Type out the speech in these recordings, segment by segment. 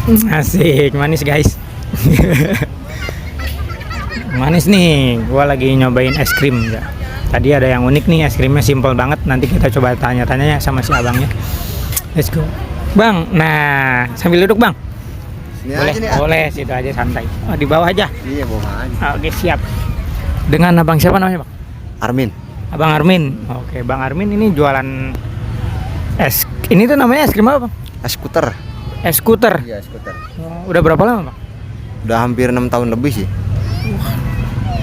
Asik, manis guys. Manis nih, gua lagi nyobain es krim ya. Tadi ada yang unik nih, es krimnya simple banget. Nanti kita coba tanya-tanya sama si abangnya. Let's go. Bang, nah sambil duduk bang. Sini Boleh, aja nih, boleh, situ aja santai. Oh, di bawah aja. Iya, bawa aja. Oke, siap. Dengan abang siapa namanya bang? Armin. Abang Armin. Oke, bang Armin ini jualan es. Ini tuh namanya es krim apa bang? Skuter. Es skuter. Iya, skuter. Oh, udah berapa lama bang? Udah hampir 6 tahun lebih sih.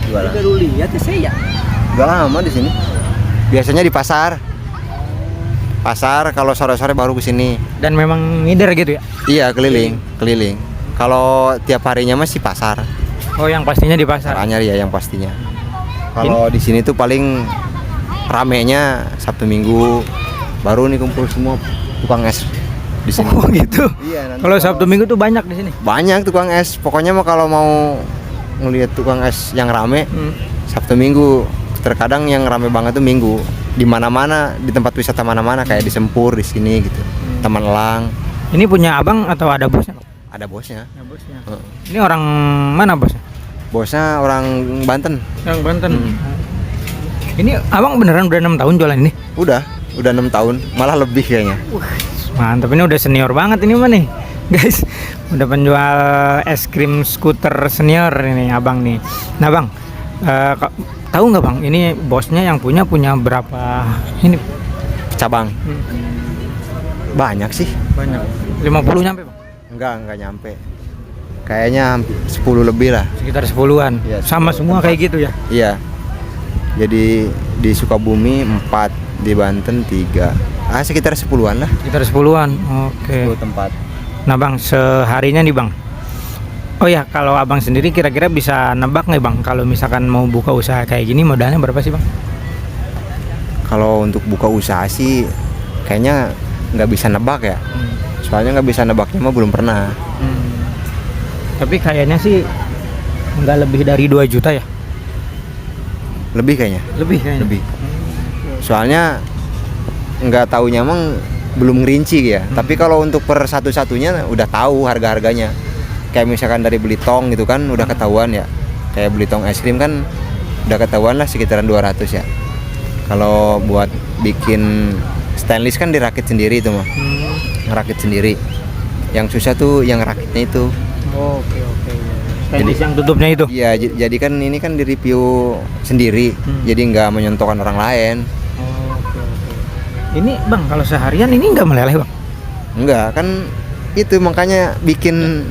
Jualan. Baru lihat ya saya. Udah lama di sini. Biasanya di pasar. Pasar kalau sore-sore baru ke sini. Dan memang ngider gitu ya? Iya, keliling. Kalau tiap harinya masih pasar. Oh, yang pastinya di pasar. Caranya ya yang pastinya. Kalau di sini tuh paling ramenya Sabtu Minggu baru nih kumpul semua tukang es di sini. Oh gitu. Iya, nanti Kalau Sabtu Minggu tuh banyak di sini. banyak tukang es. Pokoknya mah kalau mau ngelihat tukang es yang rame Sabtu Minggu. Terkadang yang rame banget tuh Minggu. Di mana-mana, di tempat wisata mana-mana kayak di Sempur di sini gitu. Taman Elang. Ini punya abang atau ada bosnya? Ada bosnya. Ya, bosnya. Ini orang mana bosnya? Bosnya orang Banten. Orang Banten. Ini abang beneran udah 6 tahun jualan ini? Udah 6 tahun, malah lebih kayaknya. Mantap, ini udah senior banget ini mah nih. Guys, udah penjual es krim skuter senior ini abang nih. Nah bang, tahu nggak bang, ini bosnya yang punya berapa ini Cabang. Banyak sih. Banyak. 50 nyampe bang? Enggak nyampe. Kayaknya hampir 10 lebih lah. Sekitar 10-an. Iya, Sama semua kayak gitu ya? Iya. Jadi di Sukabumi 4, di Banten 3. Sekitar 10-an lah. Sekitar 10-an. Oke. 10 tempat. Nah bang, seharinya nih bang. Oh ya, kalau abang sendiri kira-kira bisa nebak nggak bang, kalau misalkan mau buka usaha kayak gini modalnya berapa sih bang? Kalau untuk buka usaha sih kayaknya nggak bisa nebak ya. Soalnya nggak bisa nebaknya mah belum pernah. Tapi kayaknya sih nggak lebih dari 2 juta ya? Lebih kayaknya. Lebih kayaknya. Lebih. Soalnya nggak taunya emang belum ngerinci ya. Tapi kalau untuk per satu-satunya udah tahu harga-harganya. Kayak misalkan dari beli tong gitu kan udah ketahuan ya. Kayak beli tong es krim kan udah ketahuan lah sekitaran 200 ya. Kalau buat bikin stainless kan dirakit sendiri itu mah. Ngerakit sendiri. Yang susah tuh yang rakitnya itu. Oke. Stainless yang tutupnya itu? Iya, jadi kan ini kan di-review sendiri. Jadi nggak menyentuhkan orang lain. Oke. Ini bang, kalau seharian ini nggak meleleh bang? Enggak, kan itu makanya bikin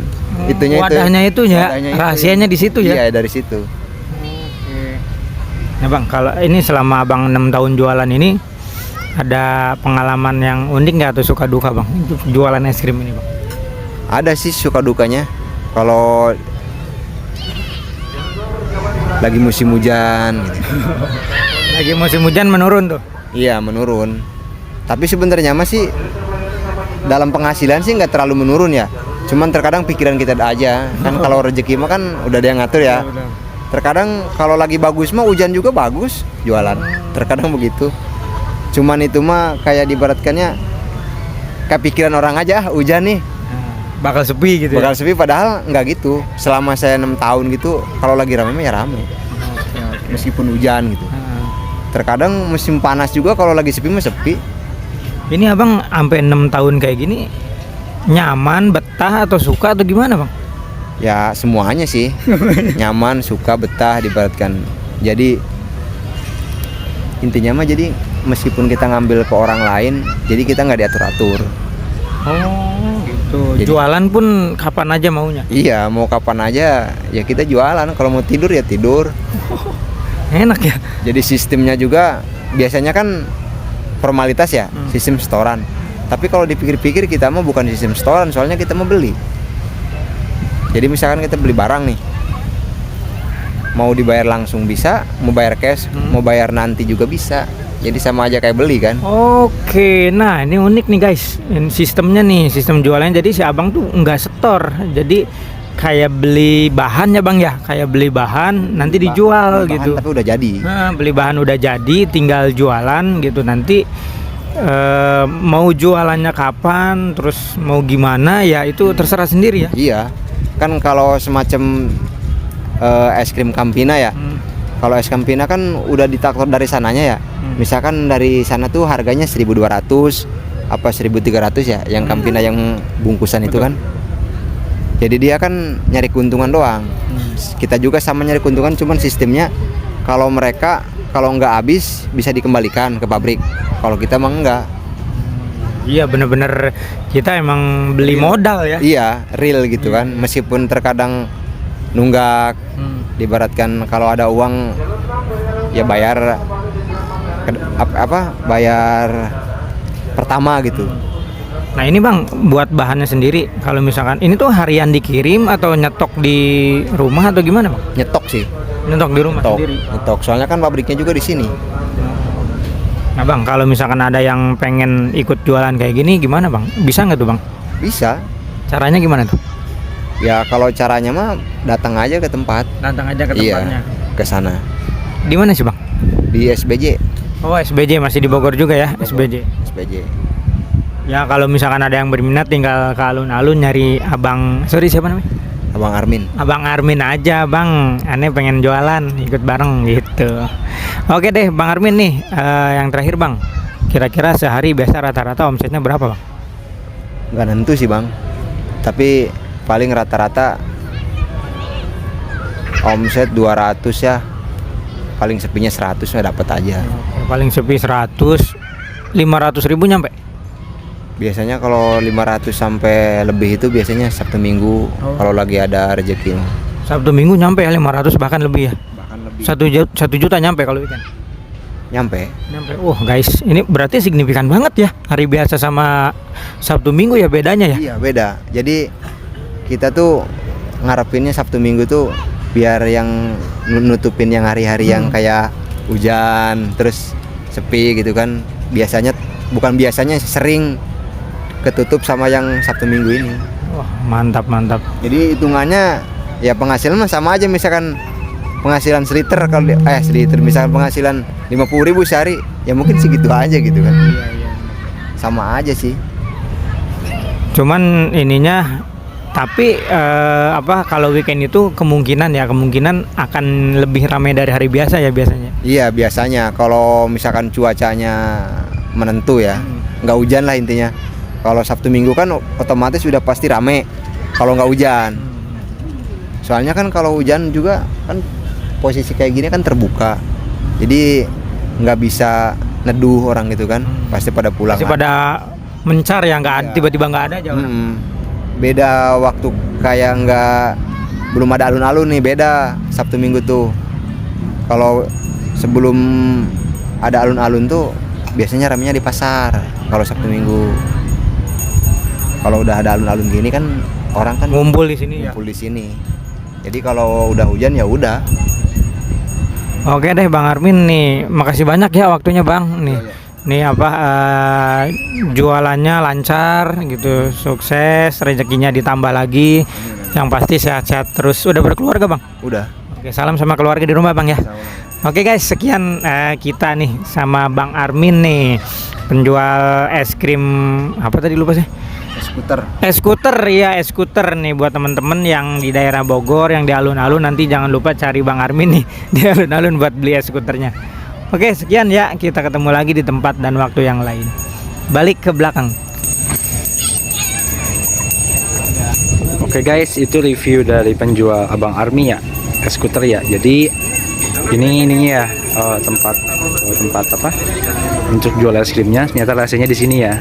itunya wadahnya itu ya, rahasianya di situ ya? Iya, dari situ. Oke. Nah bang, kalau ini selama abang 6 tahun jualan ini ada pengalaman yang unik nggak atau suka duka bang jualan es krim ini bang? Ada sih suka dukanya. Kalau lagi musim hujan gitu. Lagi musim hujan menurun tuh? Iya, menurun. Tapi sebenarnya masih dalam penghasilan sih nggak terlalu menurun ya. Cuman terkadang pikiran kita ada aja. Kan kalau rezeki mah kan udah ada yang ngatur ya. Terkadang kalau lagi bagus mah hujan juga bagus jualan. Terkadang begitu. Cuman itu mah kayak diibaratkannya kayak pikiran orang aja, hujan nih bakal sepi gitu bakal sepi, padahal nggak gitu. Selama saya 6 tahun gitu, kalau lagi rame ya rame. Meskipun hujan gitu. Terkadang musim panas juga kalau lagi sepi mah sepi. Ini abang sampai 6 tahun kayak gini nyaman, betah atau suka atau gimana bang? Ya semuanya sih. Nyaman, suka, betah diibaratkan. Jadi intinya mah jadi meskipun kita ngambil ke orang lain, jadi kita nggak diatur-atur. Oh gitu. Jadi, jualan pun kapan aja maunya? Iya, mau kapan aja ya kita jualan. Kalau mau tidur ya tidur. Enak ya. Jadi sistemnya juga biasanya kan formalitas ya, sistem setoran. Tapi kalau dipikir-pikir kita mah bukan sistem setoran, soalnya kita mau beli. Jadi misalkan kita beli barang nih, mau dibayar langsung bisa, mau bayar cash, mau bayar nanti juga bisa. Jadi sama aja kayak beli kan. Oke, nah ini unik nih guys. Sistemnya nih, sistem jualannya. Jadi si abang tuh nggak setor. Jadi kayak beli bahan ya bang ya, kayak beli bahan nanti dijual beli gitu. Bahan tapi udah jadi. Nah, beli bahan udah jadi, tinggal jualan gitu nanti. mau jualannya kapan, terus mau gimana ya itu terserah sendiri ya. Iya, kan kalau semacam es krim Campina ya. Kalau es Campina kan udah ditaktor dari sananya ya. Misalkan dari sana tuh harganya 1.200 apa 1.300 ya, yang Campina yang bungkusan itu kan. Jadi dia kan nyari keuntungan doang. Kita juga sama nyari keuntungan, cuman sistemnya kalau mereka kalau nggak habis bisa dikembalikan ke pabrik. Kalau kita mah enggak. Iya, bener-bener kita emang beli modal ya. Iya, real gitu kan. Meskipun terkadang nunggak, diibaratkan kalau ada uang ya bayar bayar pertama gitu. Nah ini Bang, buat bahannya sendiri, kalau misalkan ini tuh harian dikirim atau nyetok di rumah atau gimana Bang? Nyetok sih. Nyetok di rumah sendiri. Nyetok. Soalnya kan pabriknya juga di sini. Nah Bang, kalau misalkan ada yang pengen ikut jualan kayak gini gimana Bang? Bisa nggak tuh Bang? Bisa. Caranya gimana tuh? Ya kalau caranya mah datang aja ke tempat. Datang aja ke tempatnya. Iya, ke sana. Di mana sih Bang? Di SBJ. Oh SBJ, masih di Bogor juga ya. SBJ. SBJ. Ya kalau misalkan ada yang berminat tinggal ke alun-alun nyari siapa namanya? Abang Armin. Abang Armin aja Bang, aneh pengen jualan, ikut bareng gitu. Oke deh Bang Armin nih, yang terakhir Bang, kira-kira sehari biasa rata-rata omsetnya berapa Bang? Nggak nentu sih Bang, tapi paling rata-rata omset 200 ya, paling sepinya 100 ya dapat aja. Paling sepi 100, 500.000 nyampe? Biasanya kalau 500 sampai lebih itu biasanya Sabtu Minggu. Kalau lagi ada rezeki. Sabtu Minggu nyampe ya 500 bahkan lebih ya? Bahkan lebih. 1 juta nyampe kalau weekend? Nyampe. Guys, ini berarti signifikan banget ya hari biasa sama Sabtu Minggu ya bedanya ya? Iya beda. Jadi kita tuh ngarepinnya Sabtu Minggu tuh biar yang nutupin yang hari-hari yang kayak hujan terus sepi gitu kan. Biasanya sering ketutup sama yang Sabtu Minggu ini. Wah, mantap. Jadi hitungannya ya penghasilan mah sama aja, misalkan penghasilan seliter kalau seliter misalkan penghasilan 50.000 sehari ya mungkin segitu aja gitu kan. Iya. Sama aja sih. Cuman ininya tapi kalau weekend itu kemungkinan akan lebih ramai dari hari biasa ya biasanya. Iya, biasanya kalau misalkan cuacanya menentu ya. Nggak hujan lah intinya. Kalau Sabtu Minggu kan otomatis sudah pasti rame kalau nggak hujan. Soalnya kan kalau hujan juga kan posisi kayak gini kan terbuka, jadi nggak bisa neduh orang gitu kan. Pasti pada pulang. Pasti pada mencar ya, nggak tiba-tiba nggak ada aja orang. Beda waktu kayak belum ada alun-alun nih, beda Sabtu Minggu tuh. Kalau sebelum ada alun-alun tuh biasanya ramenya di pasar kalau Sabtu Minggu. Kalau udah ada alun-alun gini kan orang kan ngumpul di sini. Jadi kalau udah hujan ya udah. Oke deh Bang Armin nih, makasih banyak ya waktunya Bang nih. Nih jualannya lancar gitu, sukses, rezekinya ditambah lagi. Yang pasti sehat-sehat terus. Udah berkeluarga Bang? Udah. Oke, salam sama keluarga di rumah Bang ya. Oke guys, sekian kita nih sama Bang Armin nih, penjual es krim apa tadi lupa sih? Es skuter nih buat temen-temen yang di daerah Bogor, yang di alun-alun, nanti jangan lupa cari Bang Armin nih di alun-alun buat beli es skuternya. Oke, sekian ya, kita ketemu lagi di tempat dan waktu yang lain. Balik ke belakang. Oke guys, itu review dari penjual Abang Armi ya, es skuter ya. Jadi ini ya tempat apa untuk jual es krimnya. Ternyata rahasianya di sini ya,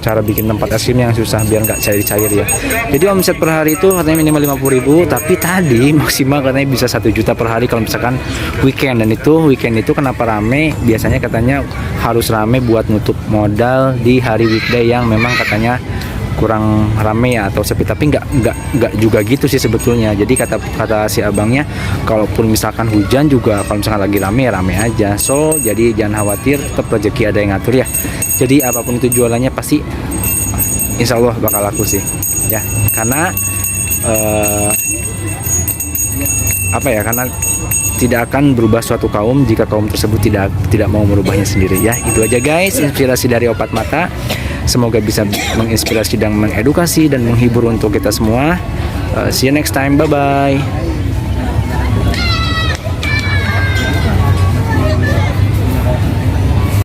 cara bikin tempat es krim yang susah biar nggak cair-cair ya. Jadi omset per hari itu katanya minimal 50.000, tapi tadi maksimal katanya bisa 1 juta per hari kalau misalkan weekend. Dan itu weekend itu kenapa rame, biasanya katanya harus rame buat nutup modal di hari weekday yang memang katanya kurang rame ya atau sepi, tapi nggak juga gitu sih sebetulnya. Jadi kata si abangnya, kalaupun misalkan hujan juga kalau misalkan lagi rame ya rame aja. So jadi jangan khawatir, tetap rezeki ada yang ngatur ya. Jadi apapun itu jualannya pasti insya Allah bakal laku sih ya, karena apa ya, karena tidak akan berubah suatu kaum jika kaum tersebut tidak mau merubahnya sendiri ya. Itu aja guys, inspirasi dari Opat Mata. Semoga bisa menginspirasi dan mengedukasi dan menghibur untuk kita semua. See you next time, bye bye.